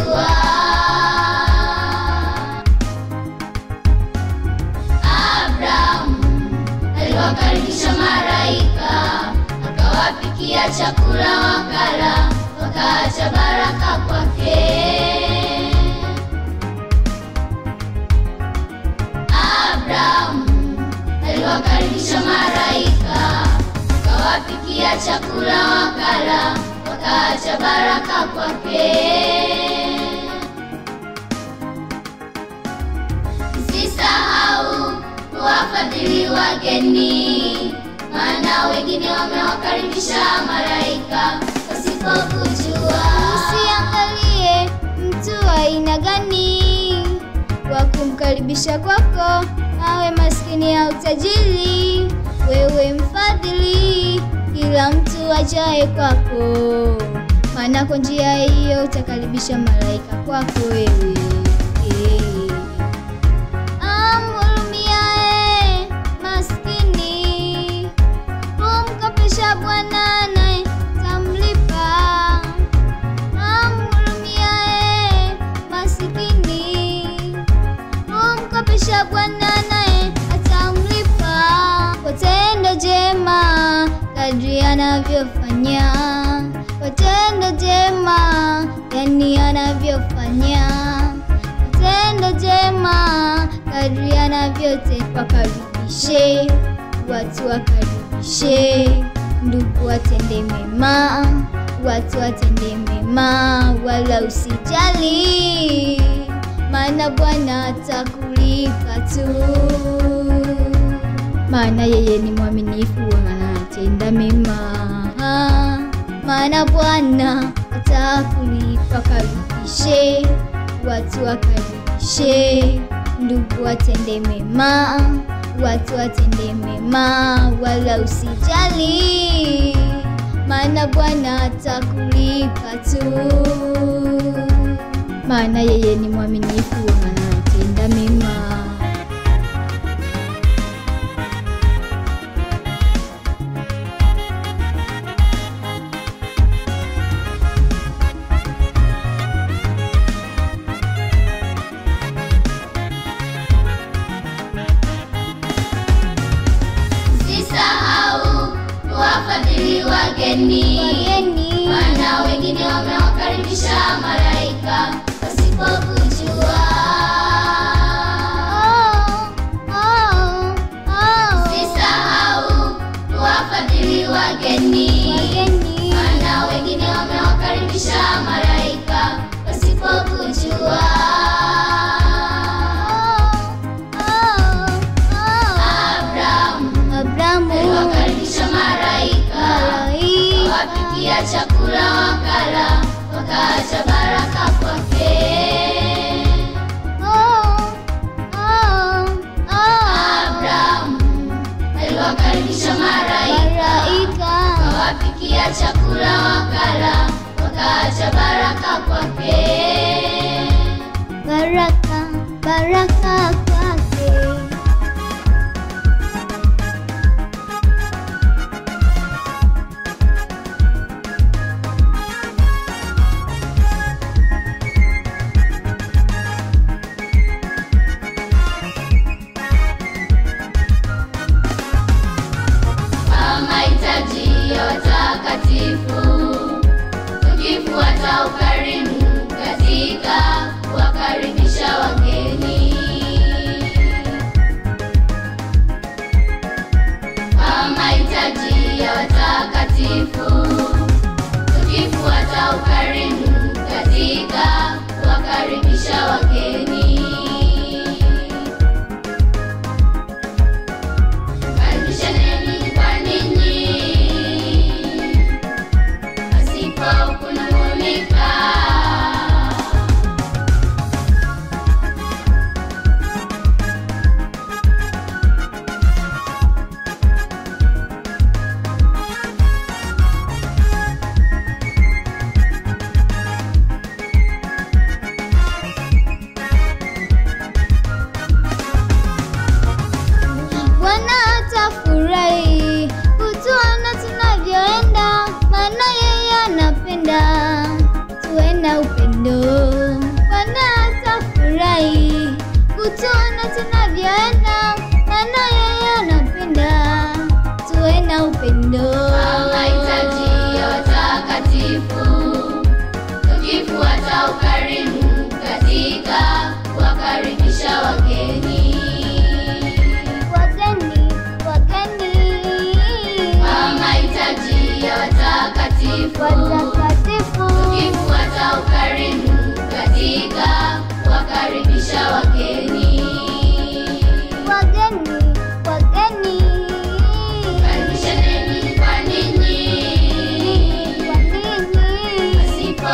kujua. Abraham aliwakaribisha malaika, akawapikia chakula wakala, wakaacha baraka kwake. Abraham aliwakaribisha malaika, akawapikia chakula wakala, wakaacha baraka kwake. Msisahau kuwafadhili wageni, maana wengine wamewakaribisha malaika wasipokujua. Usiangalie mtu aina gani wa kumkaribisha kwako, awe maskini au tajiri, wewe mfadhili kila mtu ajaye kwako, maana kwa njia hiyo utakaribisha malaika kwako wewe. Amhurumiaye maskini, kumkopesha Bwana naye tamlipa. Amhurumiaye maskini, kumkopesha Bwana naye atamlipa. Kwa tendo jema kadri anavyofanya, kwa tendo jema yani anavyofanya, kwa tendo jema kadri anavyotenda. Wakaribishe watu, wakaribishe ndugu, watende mema, watu watende mema, wala usijali, maana Bwana atakulipa tu, maana yeye ni mwaminifu, anatenda mema, maana Bwana atakulipa. Karibishe watu, wakaribishe ndugu, watende mema, watu watende mema, wala usijali, maana Bwana atakulipa tu, maana yeye ni mwaminifu, anatenda mema. Msisahau kuwafadhili wageni, maana wengine wamewakaribisha malaika wasipokujua. Msisahau kuwafadhili wageni, maana wengine wamewakaribisha malaika wasipokujua. Aliwakaribisha malaika, akawapikia chakula wakala, wakaacha baraka kwake. Abraham aliwakaribisha malaika, akawapikia chakula wakala, wakaacha baraka kwake. Baraka, baraka kwake. Mahitaji ya watakatifu, tukifuata ukarimu katika kuwakaribisha wageni. Mahitaji ya watakatifu, tukifuata ukarimu katika kuwakaribisha wageni. Karibishaneni kwa ninyi pasipo kunung'unika. watakatifu, tukifuata ukarimu katika kuwakaribisha wageni. wageni, wageni, Karibishaneni kwa ninyi, kwa ninyi, pasipo